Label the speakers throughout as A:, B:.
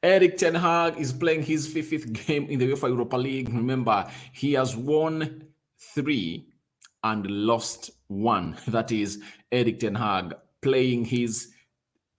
A: Erik ten Hag is playing his fifth game in the UEFA Europa League. Remember, he has won 3 and lost 1. That is Erik ten Hag playing his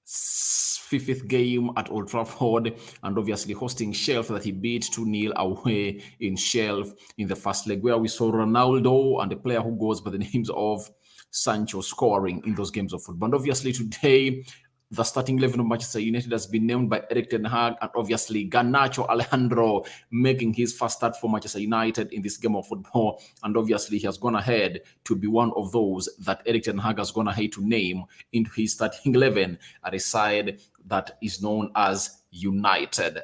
A: fifth game at Old Trafford and obviously hosting Sheffield that he beat 2-0 away in Sheffield in the first leg, where we saw Ronaldo and a player who goes by the names of Sancho scoring in those games of football. And obviously today, the starting 11 of Manchester United has been named by Erik ten Hag, and obviously Garnacho Alejandro making his first start for Manchester United in this game of football. And obviously he has gone ahead to be one of those that Erik ten Hag has gone ahead to name into his starting 11 at a side that is known as United.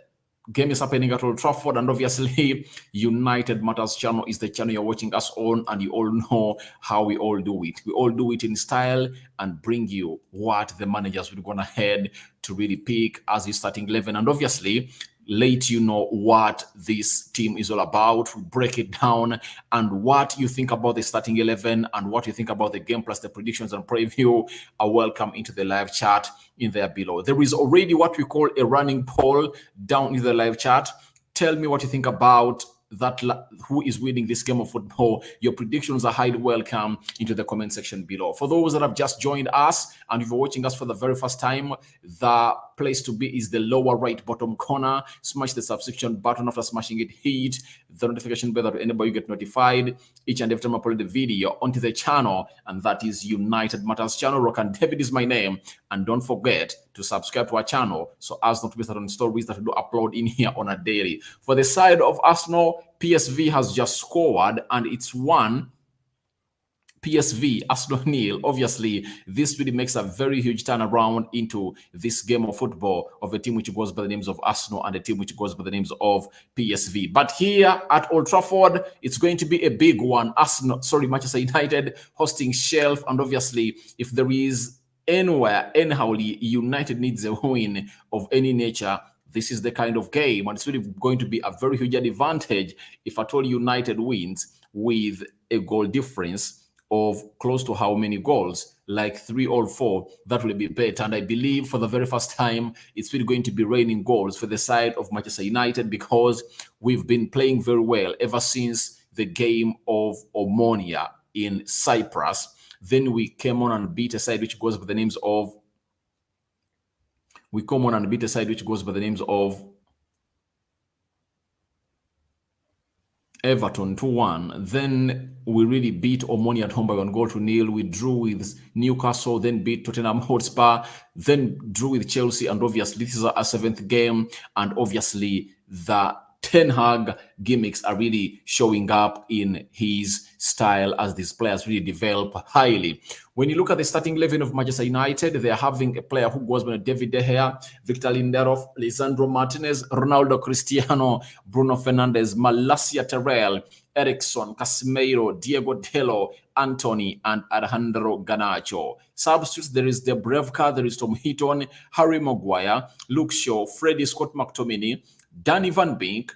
A: Game is happening at Old Trafford, and obviously United Matters channel is the channel you're watching us on, and you all know how we all do it. We all do it in style and bring you what the managers will go ahead to really pick as his starting 11, and obviously let you know what this team is all about. We break it down and what you think about the starting 11 and what you think about the game, plus the predictions and preview are welcome into the live chat in there below. There is already what we call a running poll down in the live chat. Tell me what you think about that, who is winning this game of football. Your predictions are highly welcome into the comment section below. For those that have just joined us and if you're watching us for the very first time, the place to be is the lower right bottom corner. Smash the subscription button. After smashing it, hit the notification bell to enable you get notified each and every time I upload the video onto the channel, and that is United Matters channel. Rock and David is my name, and don't forget to subscribe to our channel so as not to miss out on stories that we do upload in here on a daily. For the side of Arsenal, PSV has just scored and it's 1. PSV, Arsenal nil. Obviously, this really makes a very huge turnaround into this game of football of a team which goes by the names of Arsenal and a team which goes by the names of PSV. But here at Old Trafford, it's going to be a big one. Manchester United hosting Sheffield, and obviously, if there is anywhere, anyhowly, United needs a win of any nature, this is the kind of game, and it's really going to be a very huge advantage if at all United wins with a goal difference of close to how many goals, like 3 or 4, that will be better. And I believe for the very first time, it's really going to be raining goals for the side of Manchester United, because we've been playing very well ever since the game of Omonia in Cyprus. Then we came on and beat a side which goes by the names of Everton 2-1. Then we really beat Omonia at home by 1-0. We drew with Newcastle, then beat Tottenham Hotspur, then drew with Chelsea, and obviously this is our 7th game, and obviously the Ten Hag gimmicks are really showing up in his style as these players really develop highly. When you look at the starting 11 of Manchester United, they are having a player who goes by David De Gea, Victor Lindelof, Lisandro Martinez, Ronaldo, Cristiano, Bruno Fernandes, Malacia Terrell, Eriksson, Casemiro, Diego Dello, Anthony, and Alejandro Garnacho. Substitutes, there is Dubravka, there is Tom Heaton, Harry Maguire, Luke Shaw, Freddie Scott McTominay, Danny Van Beek,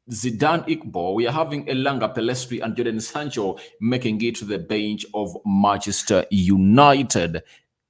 A: Zidane Iqbal. We are having Elanga Pelestri and Jadon Sancho making it to the bench of Manchester United.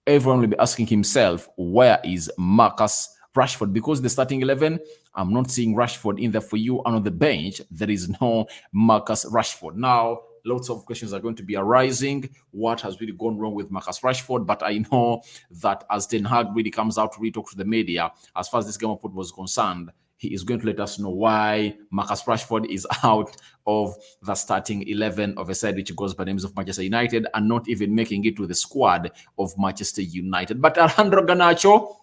A: Everyone will be asking himself, where is Marcus Rashford? Because the starting 11, I'm not seeing Rashford in there for you, and on the bench, there is no Marcus Rashford. Now, lots of questions are going to be arising. What has really gone wrong with Marcus Rashford? But I know that as Ten Hag really comes out to really talk to the media, as far as this game of football is concerned, he is going to let us know why Marcus Rashford is out of the starting 11 of a side which goes by the names of Manchester United and not even making it to the squad of Manchester United. But Alejandro Garnacho,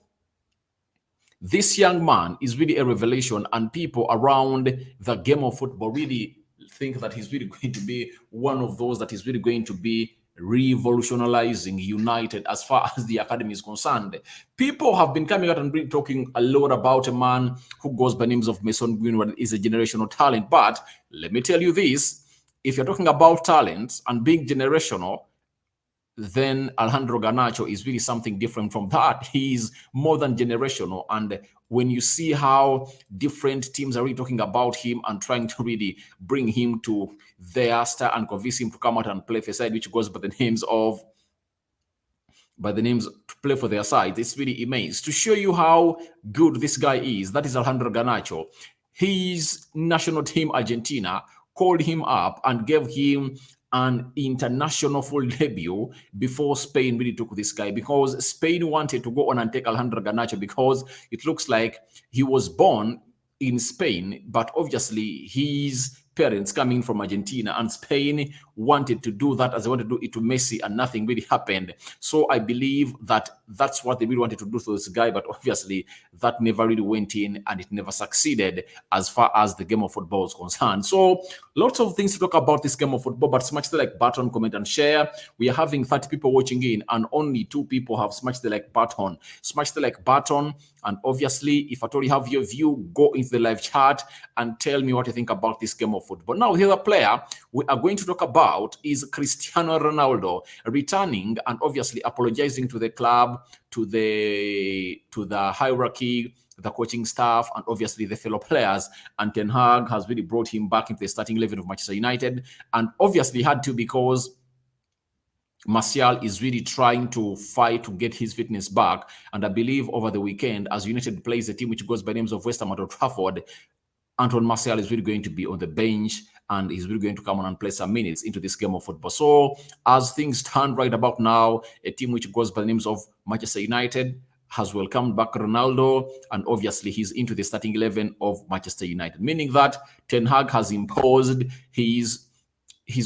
A: this young man is really a revelation, and people around the game of football really think that he's really going to be one of those that is really going to be revolutionizing United as far as the academy is concerned. People have been coming out and really talking a lot about a man who goes by names of Mason Greenwood, is a generational talent. But let me tell you this, if you're talking about talent and being generational, then Alejandro Garnacho is really something different from that. He's more than generational. And when you see how different teams are really talking about him and trying to really bring him to their star and convince him to come out and play for a side which goes by the names of by the names to play for their side. It's really immense. To show you how good this guy is, that is Alejandro Garnacho. His national team, Argentina, called him up and gave him an international full debut before Spain really took this guy, because Spain wanted to go on and take Alejandro Garnacho because it looks like he was born in Spain, but obviously his parents coming from Argentina, and Spain wanted to do that as they wanted to do it to Messi, and nothing really happened. So I believe that that's what they really wanted to do to this guy, but obviously that never really went in and it never succeeded as far as the game of football is concerned. So lots of things to talk about this game of football, but smash the like button, comment and share. We are having 30 people watching in and only 2 people have smashed the like button. Smash the like button, and obviously if at all you have your view, go into the live chat and tell me what you think about this game of football. Now, the other player we are going to talk about is Cristiano Ronaldo, returning and obviously apologizing to the club, to the hierarchy, the coaching staff, and obviously the fellow players. And Ten Hag has really brought him back into the starting 11 of Manchester United, and obviously had to, because Martial is really trying to fight to get his fitness back. And I believe over the weekend, as United plays a team which goes by names of West Ham at Old Trafford, Antoine Martial is really going to be on the bench, and he's really going to come on and play some minutes into this game of football. So as things stand right about now, a team which goes by the names of Manchester United has welcomed back Ronaldo, and obviously he's into the starting 11 of Manchester United, meaning that Ten Hag has imposed his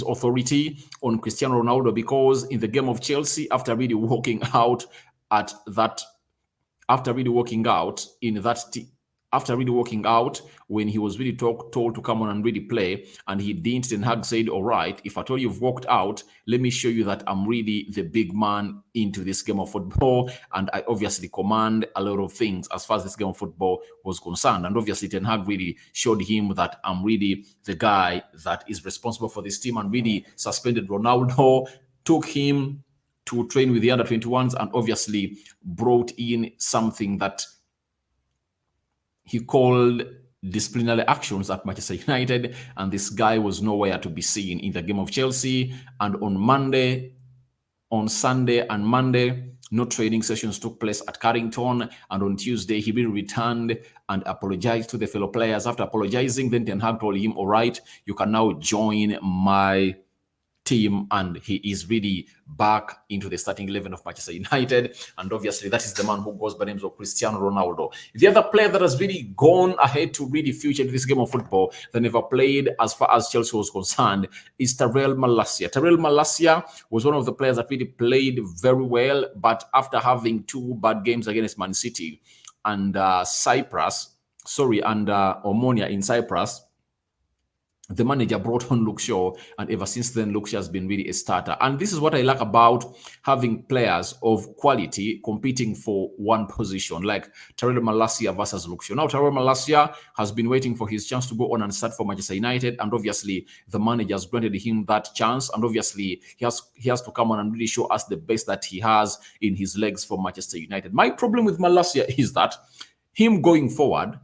A: authority on Cristiano Ronaldo, because in the game of Chelsea, after really walking out when he was really told to come on and really play, and he didn't, Ten Hag said, all right, if at all you've walked out, let me show you that I'm really the big man into this game of football, and I obviously command a lot of things as far as this game of football was concerned. And obviously Ten Hag really showed him that I'm really the guy that is responsible for this team, and really suspended Ronaldo, took him to train with the under 21s, and obviously brought in something that he called disciplinary actions at Manchester United, and this guy was nowhere to be seen in the game of Chelsea. And on Sunday and Monday, no training sessions took place at Carrington, and on Tuesday he really returned and apologized to the fellow players. After apologizing, then Ten Hag told him, all right, you can now join my team, and he is really back into the starting 11 of Manchester United. And obviously that is the man who goes by the name of Cristiano Ronaldo. The other player that has really gone ahead to really feature this game of football that never played as far as Chelsea was concerned is Tyrell Malacia. Tyrell Malacia was one of the players that really played very well, but after having 2 bad games against Man City and Omonia in Cyprus, the manager brought on Luke Shaw, and ever since then, Luke Shaw has been really a starter. And this is what I like about having players of quality competing for one position, like Tyrell Malacia versus Luke Shaw. Now, Tyrell Malacia has been waiting for his chance to go on and start for Manchester United, and obviously the manager has granted him that chance, and obviously he has to come on and really show us the best that he has in his legs for Manchester United. My problem with Malacia is that him going forward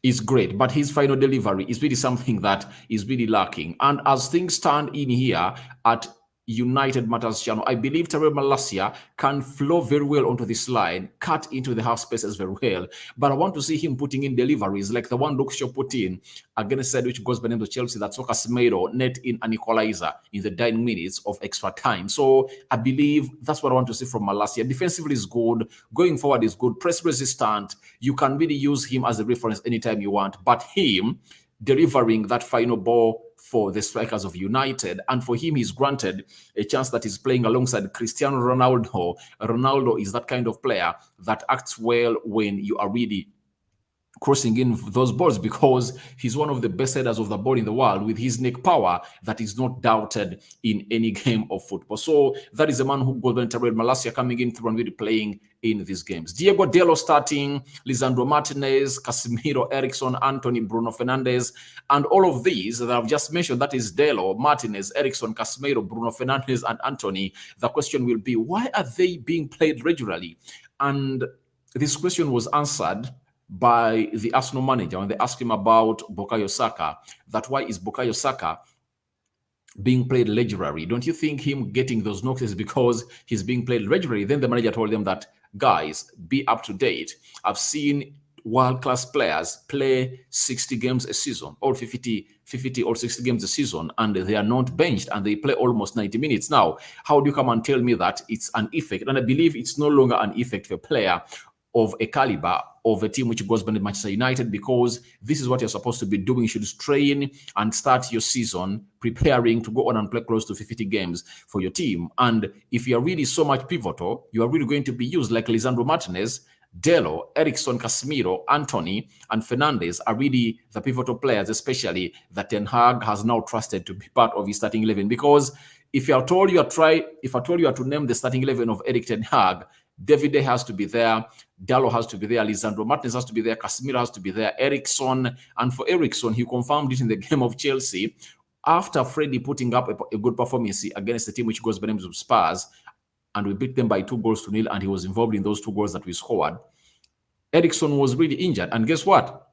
A: is great, but his final delivery is really something that is really lacking. And as things stand in here at United Matters channel, I believe Tyrell Malacia can flow very well onto this line, cut into the half spaces very well. But I want to see him putting in deliveries like the one Luke Shaw put in against a side which goes by the name of Chelsea, that's Casemiro, net in an equalizer in the 9 minutes of extra time. So I believe that's what I want to see from Malacia. Defensively is good, going forward is good, press resistant. You can really use him as a reference anytime you want, but him delivering that final ball for the strikers of United, and for him, he's granted a chance that he's playing alongside Cristiano Ronaldo. Ronaldo is that kind of player that acts well when you are really crossing in those balls, because he's one of the best headers of the ball in the world, with his neck power that is not doubted in any game of football. So that is a man who goes by Tyrell Malacia coming in through and really playing in these games. Diego Dalot starting, Lisandro Martinez, Casemiro, Eriksson, Antony, Bruno Fernandes, and all of these that I've just mentioned, that is Dalot, Martinez, Eriksson, Casemiro, Bruno Fernandes, and Antony. The question will be, why are they being played regularly? And this question was answered by the Arsenal manager when they asked him about Bukayo Saka, that why is Bukayo Saka being played regularly. Don't you think him getting those knocks is because he's being played regularly? Then the manager told them that, guys, be up to date. I've seen world-class players play 60 games a season, or 50 or 60 games a season, and they are not benched, and they play almost 90 minutes. Now, how do you come and tell me that it's an effect? And I believe it's no longer an effect for a player of a caliber of a team which goes by Manchester United, because this is what you're supposed to be doing. You should train and start your season preparing to go on and play close to 50 games for your team. And if you're really so much pivotal, you are really going to be used like Lisandro Martinez, Delo, Ericsson, Casemiro, Anthony, and Fernandes are really the pivotal players, especially that Ten Hag has now trusted to be part of his starting 11. Because if I told you to name the starting 11 of Erik Ten Hag, David has to be there, Dallo has to be there, Lisandro Martinez has to be there, Casemiro has to be there, Ericsson. And for Ericsson, he confirmed it in the game of Chelsea after Freddie putting up a good performance against the team which goes by the name of Spurs, and we beat them by 2-0, and he was involved in those 2 goals that we scored. Ericsson was really injured, and guess what?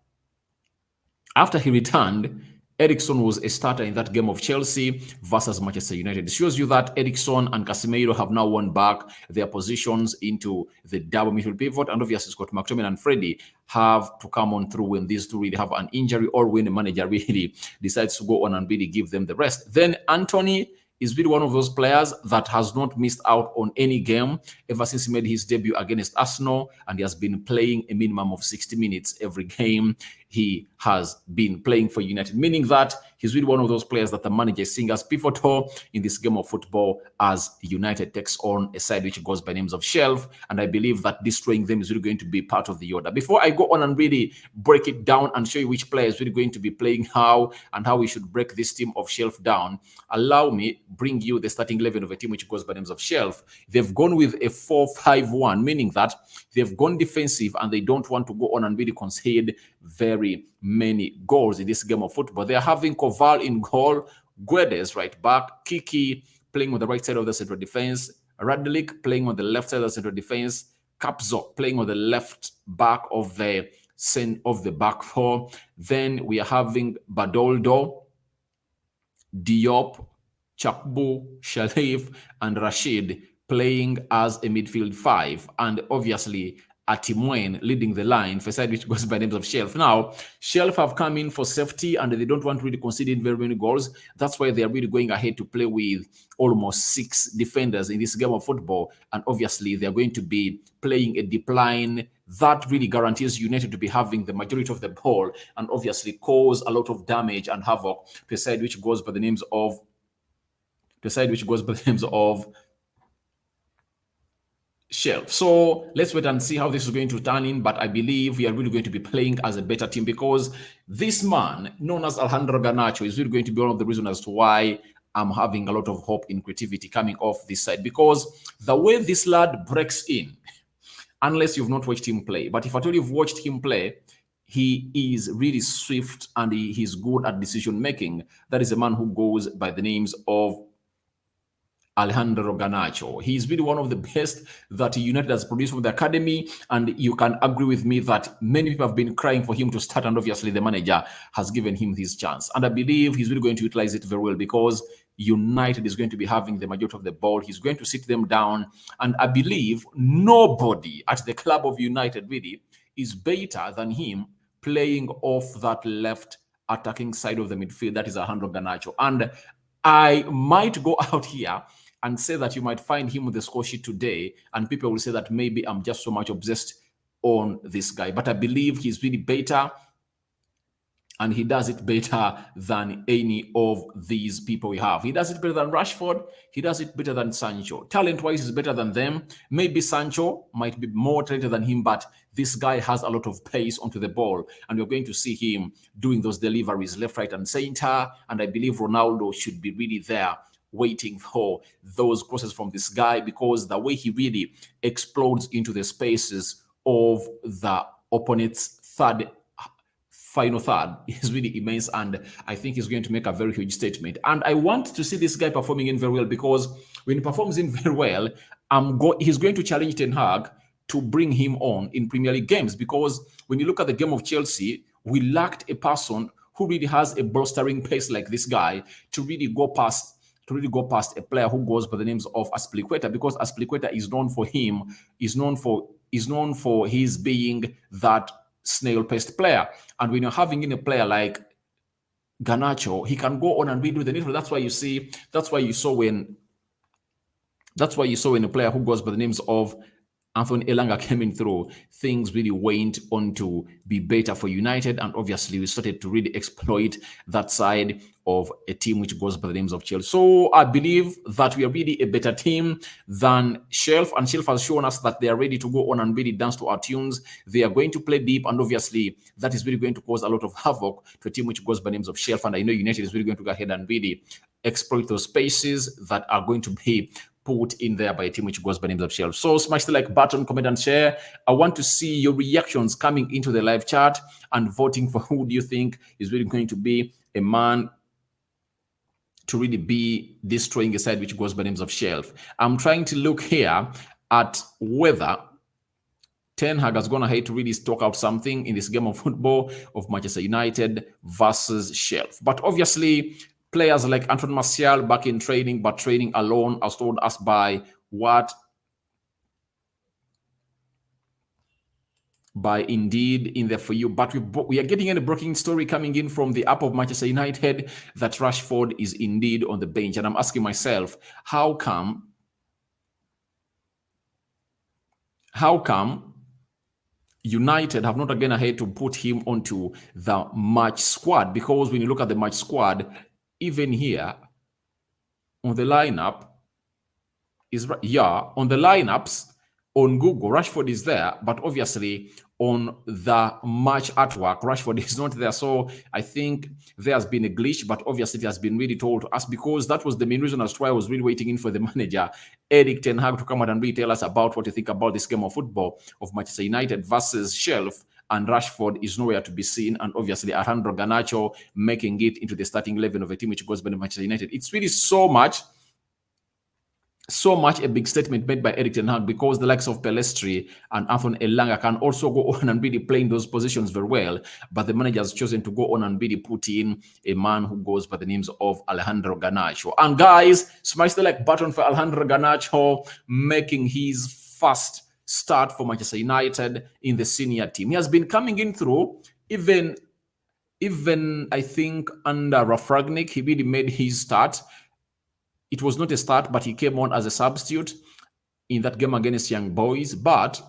A: After he returned, Ericsson was a starter in that game of Chelsea versus Manchester United. It shows you that Ericsson and Casemiro have now won back their positions into the double midfield pivot, and obviously Scott McTominay and Freddie have to come on through when these two really have an injury, or when the manager really decides to go on and really give them the rest. Then Anthony is really one of those players that has not missed out on any game ever since he made his debut against Arsenal, and he has been playing a minimum of 60 minutes every game he has been playing for United, meaning that he's really one of those players that the manager is seeing as pivotal in this game of football as United takes on a side which goes by names of Shelf, and I believe that destroying them is really going to be part of the order. Before I go on and really break it down and show you which player is really going to be playing how and how we should break this team of Shelf down, allow me bring you the starting 11 of a team which goes by names of Shelf. They've gone with a 4-5-1, meaning that they've gone defensive and they don't want to go on and really concede very many goals in this game of football. They are having Koval in goal, Guedes right back, Kiki playing on the right side of the central defense, Radlik playing on the left side of the central defense, Kapzo playing on the left back of the back four. Then we are having Badoldo, Diop, Chakbu, Sharif, and Rashid playing as a midfield 5, and obviously Atimwen leading the line for a side which goes by names of Shelf. Now, Shelf have come in for safety and they don't want to really concede very many goals. That's why they are really going ahead to play with almost 6 defenders in this game of football. And obviously, they are going to be playing a deep line that really guarantees United to be having the majority of the ball and obviously cause a lot of damage and havoc to a side which goes by the names of Shelf. So let's wait and see how this is going to turn in, but I believe we are really going to be playing as a better team, because this man known as Alejandro Garnacho is really going to be one of the reasons as to why I'm having a lot of hope in creativity coming off this side, because the way this lad breaks in, unless you've not watched him play, but if at all you've watched him play, he is really swift and he's good at decision making. That is a man who goes by the names of Alejandro Garnacho. He's really one of the best that United has produced from the academy, and you can agree with me that many people have been crying for him to start, and obviously the manager has given him his chance. And I believe he's really going to utilize it very well, because United is going to be having the majority of the ball. He's going to sit them down, and I believe nobody at the club of United really is better than him playing off that left attacking side of the midfield. That is Alejandro Garnacho. And I might go out here and say that you might find him with the score sheet today, and people will say that maybe I'm just so much obsessed on this guy. But I believe he's really better, and he does it better than any of these people we have. He does it better than Rashford. He does it better than Sancho. Talent-wise, he's better than them. Maybe Sancho might be more talented than him, but this guy has a lot of pace onto the ball, and we're going to see him doing those deliveries left, right, and center. And I believe Ronaldo should be really there waiting for those crosses from this guy, because the way he really explodes into the spaces of the opponent's final third is really immense, and I think he's going to make a very huge statement. And I want to see this guy performing in very well, because when he performs in very well, he's going to challenge Ten Hag to bring him on in Premier League games, because when you look at the game of Chelsea, we lacked a person who really has a blustering pace like this guy to really go past a player who goes by the names of Aspilicueta, because Aspilicueta is known for his being that snail-paced player. And when you're having in a player like Garnacho, he can go on and redo the needle. That's why you saw when a player who goes by the names of Anthony Elanga came in through, things really went on to be better for United. And obviously, we started to really exploit that side of a team which goes by the names of Chelsea. So I believe that we are really a better team than Shelf. And Shelf has shown us that they are ready to go on and really dance to our tunes. They are going to play deep. And obviously, that is really going to cause a lot of havoc to a team which goes by the names of Shelf. And I know United is really going to go ahead and really exploit those spaces that are going to be put in there by a team which goes by names of Shelf. So smash the like button, comment and share. I want to see your reactions coming into the live chat and voting for who do you think is really going to be a man to really be destroying a side which goes by names of Shelf. I'm trying to look here at whether Ten Hag has gone ahead to really stock out something in this game of football of Manchester United versus Shelf. But obviously, players like Anton Martial back in training, but training alone, as told us by Indeed in there for you. But we are getting a breaking story coming in from the app of Manchester United that Rashford is indeed on the bench. And I'm asking myself, how come United have not again ahead to put him onto the match squad? Because when you look at the match squad, even here on the lineup on the lineups on Google, Rashford is there, but obviously on the match artwork, Rashford is not there. So I think there has been a glitch, but obviously it has been really told to us, because that was the main reason as to why I was really waiting in for the manager, Erik ten Hag, to come out and really tell us about what you think about this game of football of Manchester United versus Shelf. And Rashford is nowhere to be seen. And obviously, Alejandro Garnacho making it into the starting 11 of a team which goes by Manchester United. It's really so much a big statement made by Erik ten Hag, because the likes of Pelestri and Anthony Elanga can also go on and really play in those positions very well. But the manager has chosen to go on and really put in a man who goes by the names of Alejandro Garnacho. And guys, smash the like button for Alejandro Garnacho making his first start for Manchester United in the senior team. He has been coming in through, even I think under Rafragnik, he really made his start. It was not a start, but he came on as a substitute in that game against Young Boys. But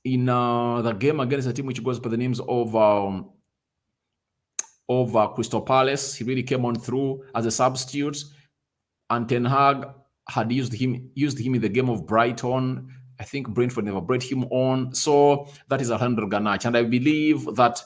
A: in the game against a team which goes by the names of Crystal Palace, he really came on through as a substitute. And Ten Hag had used him in the game of Brighton. I think Brentford never brought him on. So that is Alejandro Garnacho. And I believe that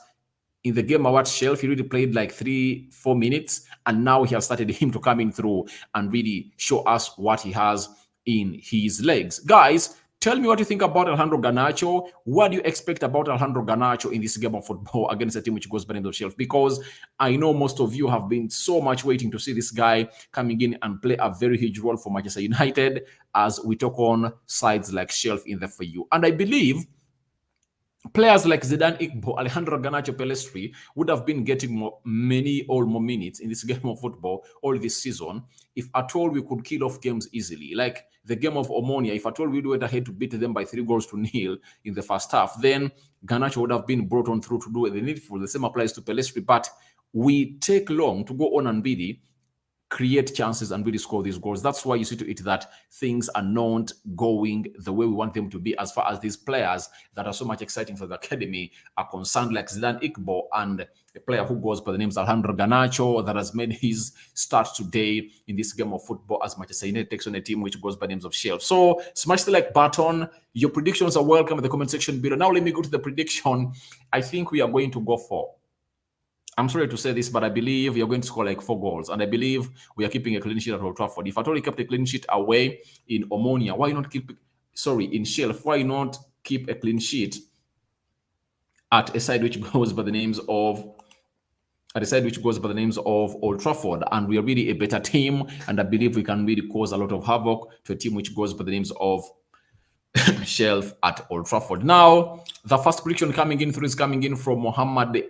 A: in the game about Shelf, he really played like 3-4 minutes. And now he has started him to come in through and really show us what he has in his legs. Guys, tell me what you think about Alejandro Garnacho. What do you expect about Alejandro Garnacho in this game of football against a team which goes by the name of Shelf? Because I know most of you have been so much waiting to see this guy coming in and play a very huge role for Manchester United as we talk on sides like Shelf in there for you. And I believe players like Zidane Igbo, Alejandro Garnacho, Pelestri would have been getting more minutes in this game of football all this season if at all we could kill off games easily. Like the game of Omonia, if at all we went ahead to beat them by 3-0 in the first half, then Garnacho would have been brought on through to do the needful. The same applies to Pelestri, but we take long to go on and really create chances and really score these goals. That's why you see to it that things are not going the way we want them to be as far as these players that are so much exciting for the academy are concerned, like Zidane Igbo and a player who goes by the name of Alejandro Garnacho that has made his start today in this game of football as Manchester United takes on a team which goes by the names of Shelf. So smash the like button. Your predictions are welcome in the comment section below. Now let me go to the prediction. I think we are going to go for, I'm sorry to say this, but I believe we are going to score like 4 goals. And I believe we are keeping a clean sheet at Old Trafford. If I already kept a clean sheet away in Omonia, why not in Shelf, why not keep a clean sheet at a side which goes by the names of Old Trafford? And we are really a better team. And I believe we can really cause a lot of havoc to a team which goes by the names of Shelf at Old Trafford. Now, the first prediction coming in through is coming in from Mohammed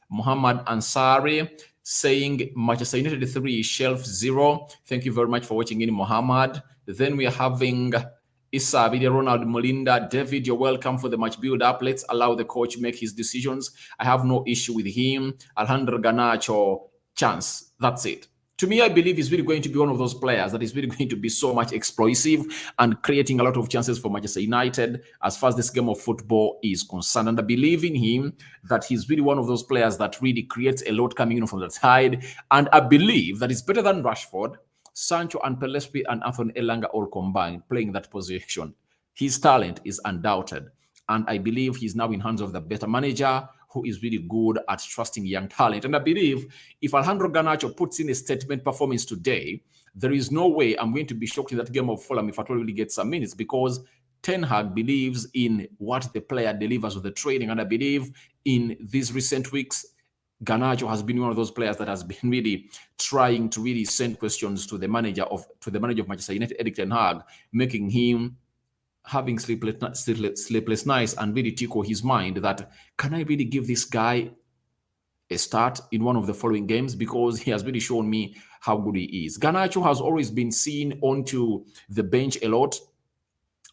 A: Muhammad Ansari saying Manchester United 3, Shelf 0. Thank you very much for watching in, Muhammad. Then we are having Issa, Video, Ronald Molinda. David, you're welcome for the match build-up. Let's allow the coach make his decisions. I have no issue with him. Alejandro Garnacho, chance. That's it. To me, I believe he's really going to be one of those players that is really going to be so much explosive and creating a lot of chances for Manchester United as far as this game of football is concerned. And I believe in him that he's really one of those players that really creates a lot coming in from the side. And I believe that it's better than Rashford, Sancho, and Pelestri and Anthony Elanga all combined playing that position. His talent is undoubted. And I believe he's now in hands of the better manager who is really good at trusting young talent. And I believe if Alejandro Garnacho puts in a statement performance today, there is no way I'm going to be shocked in that game of Fulham if at all really gets some minutes, because Ten Hag believes in what the player delivers with the training. And I believe in these recent weeks, Garnacho has been one of those players that has been really trying to really send questions to the manager of Manchester United, Erik ten Hag, making him having sleepless nights and really tickle his mind that, can I really give this guy a start in one of the following games, because he has really shown me how good he is. Garnacho has always been seen onto the bench a lot,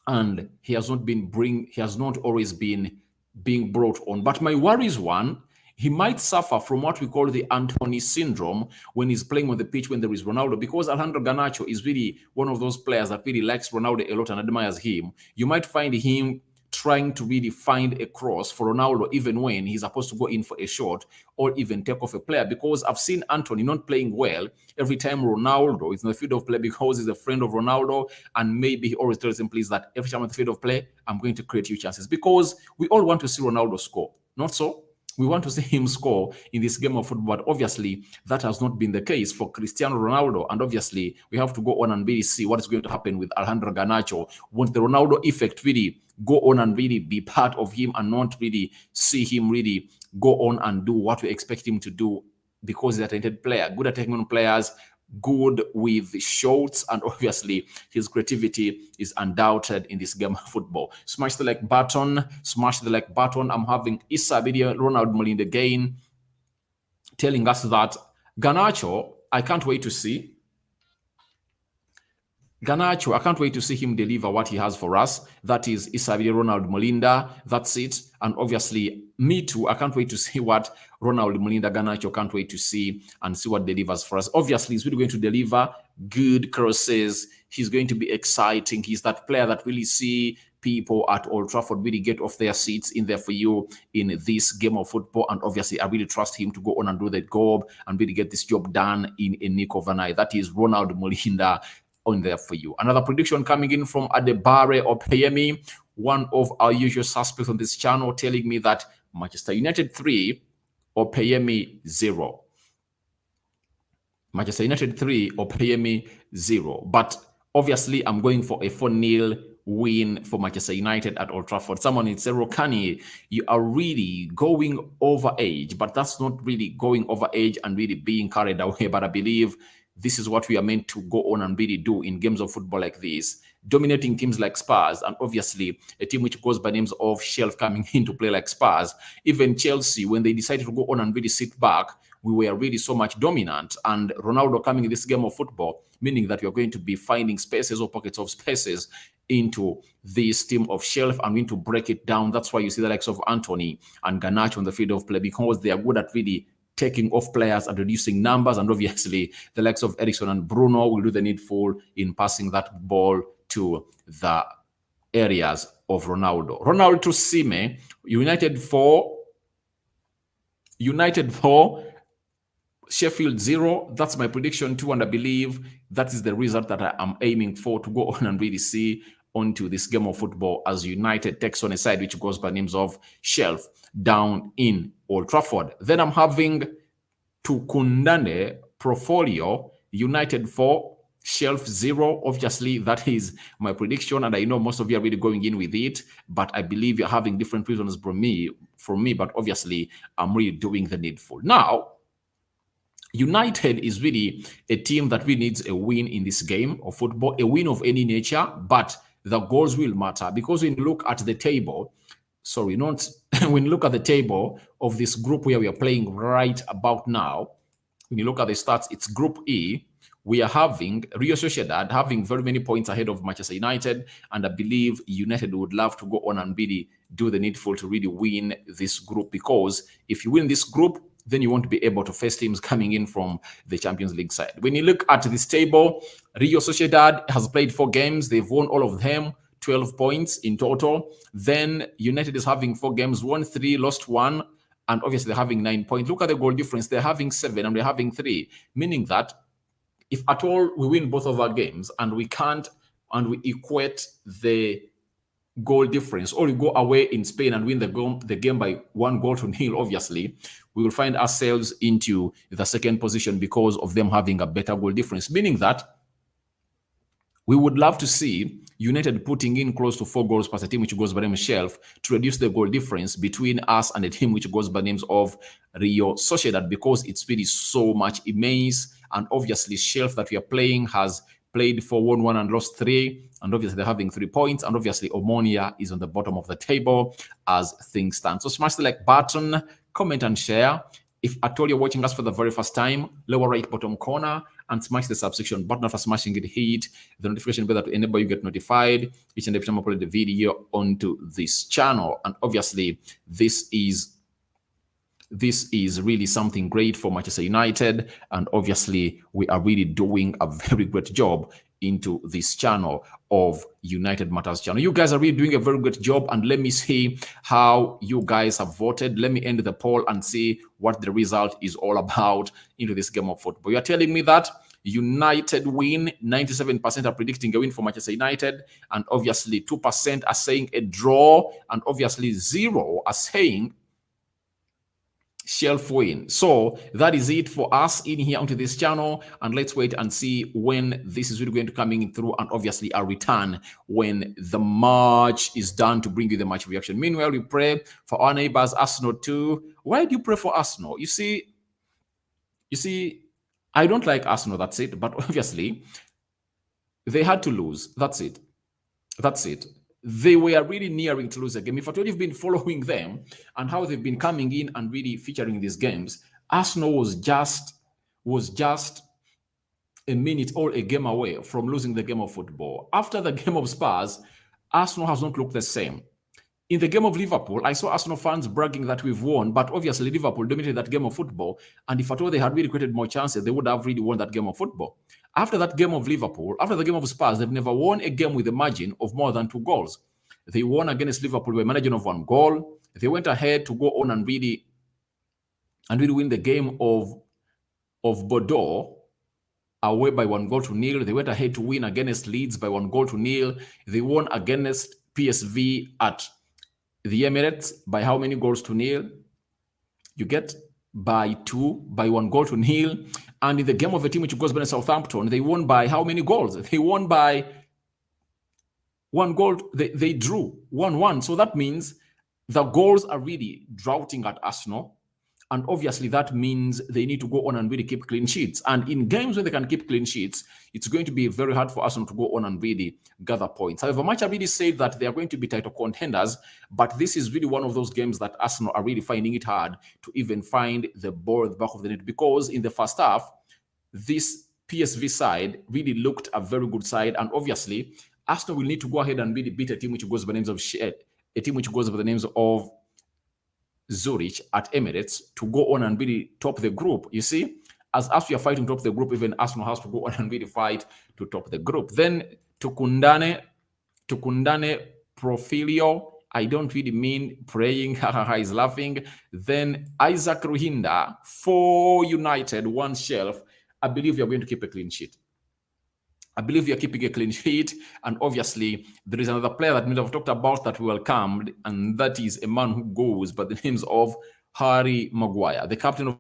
A: and he has not always been being brought on. But my worry is one, he might suffer from what we call the Anthony syndrome when he's playing on the pitch when there is Ronaldo, because Alejandro Garnacho is really one of those players that really likes Ronaldo a lot and admires him. You might find him trying to really find a cross for Ronaldo even when he's supposed to go in for a shot or even take off a player, because I've seen Anthony not playing well every time Ronaldo is in the field of play, because he's a friend of Ronaldo, and maybe he always tells him, please, that every time on the field of play, I'm going to create you chances, because we all want to see Ronaldo score. Not so? We want to see him score in this game of football, but obviously that has not been the case for Cristiano Ronaldo. And obviously we have to go on and really see what is going to happen with Alejandro Garnacho. Won't the Ronaldo effect really go on and really be part of him and not really see him really go on and do what we expect him to do, because he's a talented player, good at taking on players, good with shots, and obviously his creativity is undoubted in this game of football. Smash the like button, smash the like button. I'm having Issa Video, Ronald Molinda again, telling us that Garnacho, I can't wait to see. Garnacho, I can't wait to see him deliver what he has for us. That is Issa Video, Ronald Molinda. That's it. And obviously, me too. I can't wait to see what Ronald Molinda, Garnacho can't wait to see and see what delivers for us. Obviously, he's really going to deliver good crosses. He's going to be exciting. He's that player that really see people at Old Trafford really get off their seats in there for you in this game of football. And obviously, I really trust him to go on and do the job and really get this job done in a nick of an eye. That is Ronald Molinda on there for you. Another prediction coming in from Adebare Opeyemi, one of our usual suspects on this channel, telling me that Manchester United 3, Opeyemi 0. Manchester United 3, Opeyemi 0. But obviously, I'm going for a 4-0 win for Manchester United at Old Trafford. Someone in Zero Kanye, you are really going over age, but that's not really going over age and really being carried away. But I believe this is what we are meant to go on and really do in games of football like this, dominating teams like Spurs, and obviously a team which goes by names of Shelf coming in to play like Spurs. Even Chelsea, when they decided to go on and really sit back, we were really so much dominant. And Ronaldo coming in this game of football, meaning that we are going to be finding spaces or pockets of spaces into this team of Shelf and going to break it down. That's why you see the likes of Anthony and Garnacho on the field of play, because they are good at really taking off players and reducing numbers. And obviously the likes of Eriksen and Bruno will do the needful in passing that ball to the areas of Ronaldo. Ronaldo to Sime, United 4, Sheffield 0. That's my prediction too, and I believe that is the result that I am aiming for to go on and really see onto this game of football as United takes on a side which goes by names of Shelf down in Old Trafford. Then I'm having Tukundane Profolio, United 4, Shelf 0. Obviously, that is my prediction, and I know most of you are really going in with it, but I believe you're having different reasons from me, but obviously, I'm really doing the needful. Now, United is really a team that really needs a win in this game of football, a win of any nature, but the goals will matter, because when you look at the table, sorry, not when you look at the table of this group where we are playing right about now, when you look at the stats, it's Group E. We are having Rio Sociedad having very many points ahead of Manchester United, and I believe United would love to go on and really do the needful to really win this group, because if you win this group, then you won't be able to face teams coming in from the Champions League side. When you look at this table, Rio Sociedad has played 4 games. They've won all of them, 12 points in total. Then United is having 4 games, won 3, lost 1, and obviously they're having 9 points. Look at the goal difference. They're having 7 and they're having 3, meaning that if at all we win both of our games and we can't, and we equate the goal difference, or we go away in Spain and win the game by 1-0, obviously, we will find ourselves into the second position because of them having a better goal difference, meaning that we would love to see United putting in close to 4 goals plus a team which goes by the name of Shelf to reduce the goal difference between us and a team which goes by the names of Rio Sociedad, because it's really so much immense. And obviously, Shelf that we are playing has played 4, won 1 and lost 3, and obviously they're having 3 points, and obviously Omonia is on the bottom of the table as things stand. So smash the like button, comment and share. If at all you're watching us for the very first time, lower right bottom corner, and smash the subscription button. After smashing it, hit the notification bell to enable you get notified each and every time I upload the video onto this channel. And obviously, this is really something great for Manchester United, and obviously we are really doing a very great job into this channel of United Matters channel. You guys are really doing a very good job, and let me see how you guys have voted. Let me end the poll and see what the result is all about into this game of football. You are telling me that United win. 97% are predicting a win for Manchester United, and obviously 2% are saying a draw, and obviously 0 are saying Shelf win. So that is it for us in here onto this channel, and let's wait and see when this is really going to coming through, and obviously I'll return when the match is done to bring you the match reaction. Meanwhile, we pray for our neighbors Arsenal too. Why do you pray for Arsenal? You see, I don't like Arsenal, that's it, but obviously they had to lose. That's it. They were really nearing to lose a game. If at all you've been following them and how they've been coming in and really featuring these games, Arsenal was just a minute or a game away from losing the game of football. After the game of Spurs, Arsenal has not looked the same. In the game of Liverpool, I saw Arsenal fans bragging that we've won, but obviously Liverpool dominated that game of football. And if at all they had really created more chances, they would have really won that game of football. After that game of Liverpool, after the game of Spurs, they've never won a game with a margin of more than 2 goals. They won against Liverpool with a margin of 1 goal. They went ahead to go on and really win the game of Bordeaux away by 1-0. They went ahead to win against Leeds by 1-0. They won against PSV at the Emirates by how many goals to nil? You get by 2, by 1-0. And in the game of a team which goes by Southampton, they won by how many goals? They won by 1 goal. They drew 1-1. So that means the goals are really droughting at Arsenal. And obviously that means they need to go on and really keep clean sheets. And in games when they can keep clean sheets, it's going to be very hard for Arsenal to go on and really gather points. However, much I really said that they are going to be title contenders, but this is really one of those games that Arsenal are really finding it hard to even find the ball at the back of the net, because in the first half, this PSV side really looked a very good side. And obviously, Arsenal will need to go ahead and really beat a team which goes by the names of Zurich at Emirates to go on and really top the group. You see, as we are fighting to top the group, even Arsenal has to go on and really fight to top the group. Then Tukundane Profilio, I don't really mean praying, he's laughing. Then Isaac Ruhinda, 4 United, 1 Shelf. I believe you're going to keep a clean sheet. I believe you're keeping a clean sheet. And obviously, there is another player that we have talked about that we welcomed, and that is a man who goes by the names of Harry Maguire, the captain of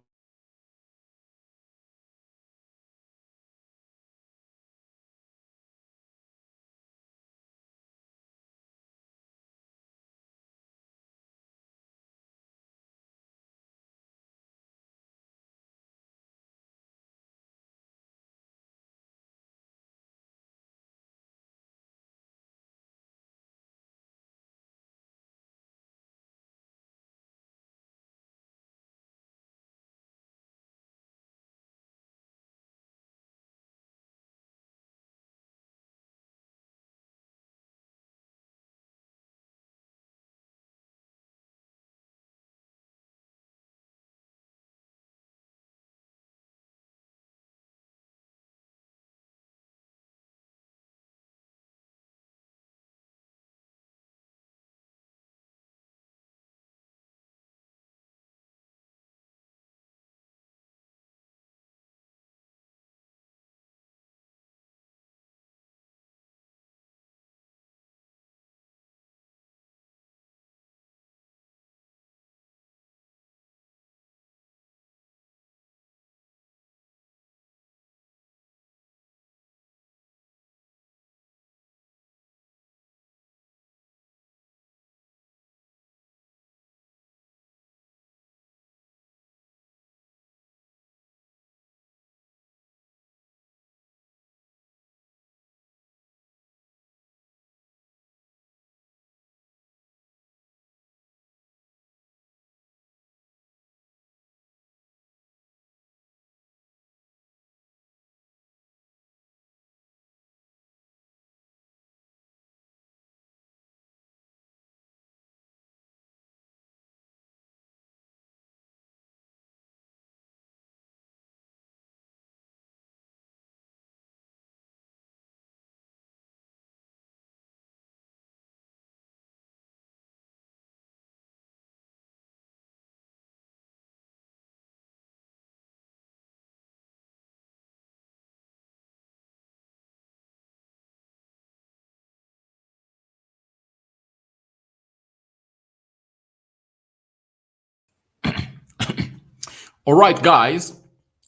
A: All right, guys,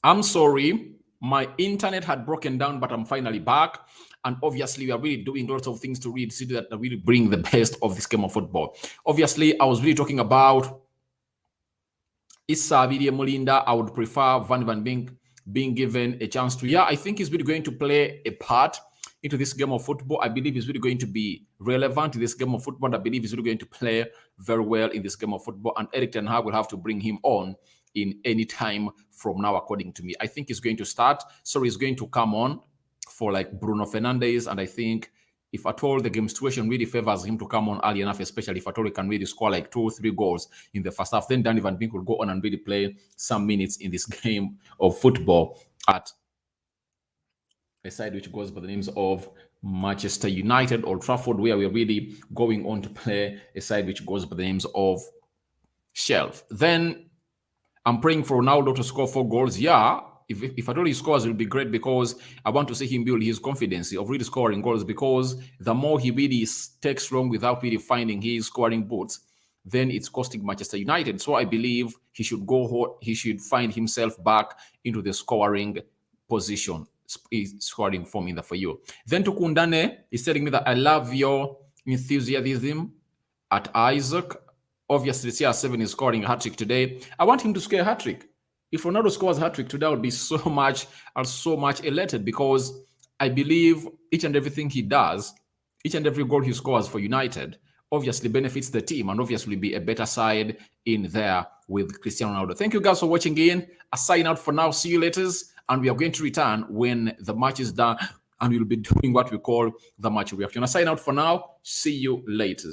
A: I'm sorry. My internet had broken down, but I'm finally back. And obviously, we are really doing lots of things to really see that really bring the best of this game of football. Obviously, I was really talking about Issa Abidi Molinda. I would prefer Van being given a chance to. Yeah, I think he's really going to play a part into this game of football. I believe he's really going to be relevant in this game of football. I believe he's really going to play very well in this game of football. And Erik ten Hag will have to bring him on in any time from now, according to me. I think he's going to start. So he's going to come on for like Bruno Fernandes. And I think if at all the game situation really favors him to come on early enough, especially if at all he can really score like 2 or 3 goals in the first half, then Danny Van Beek will go on and really play some minutes in this game of football at a side which goes by the names of Manchester United, Old Trafford, where we're really going on to play a side which goes by the names of Shelf. Then I'm praying for Ronaldo to score 4 goals. Yeah, if at all he scores, it will be great, because I want to see him build his confidence of really scoring goals, because the more he really takes long without really finding his scoring boots, then it's costing Manchester United. So I believe he should find himself back into the scoring position, scoring form in the for you. Then Tukundane is telling me that I love your enthusiasm at Isaac. Obviously, CR7 is scoring a hat-trick today. I want him to score a hat-trick. If Ronaldo scores a hat-trick today, I would be so much elated, because I believe each and everything he does, each and every goal he scores for United, obviously benefits the team and obviously be a better side in there with Cristiano Ronaldo. Thank you guys for watching in. I sign out for now. See you later. And we are going to return when the match is done, and we'll be doing what we call the match reaction. I sign out for now. See you later.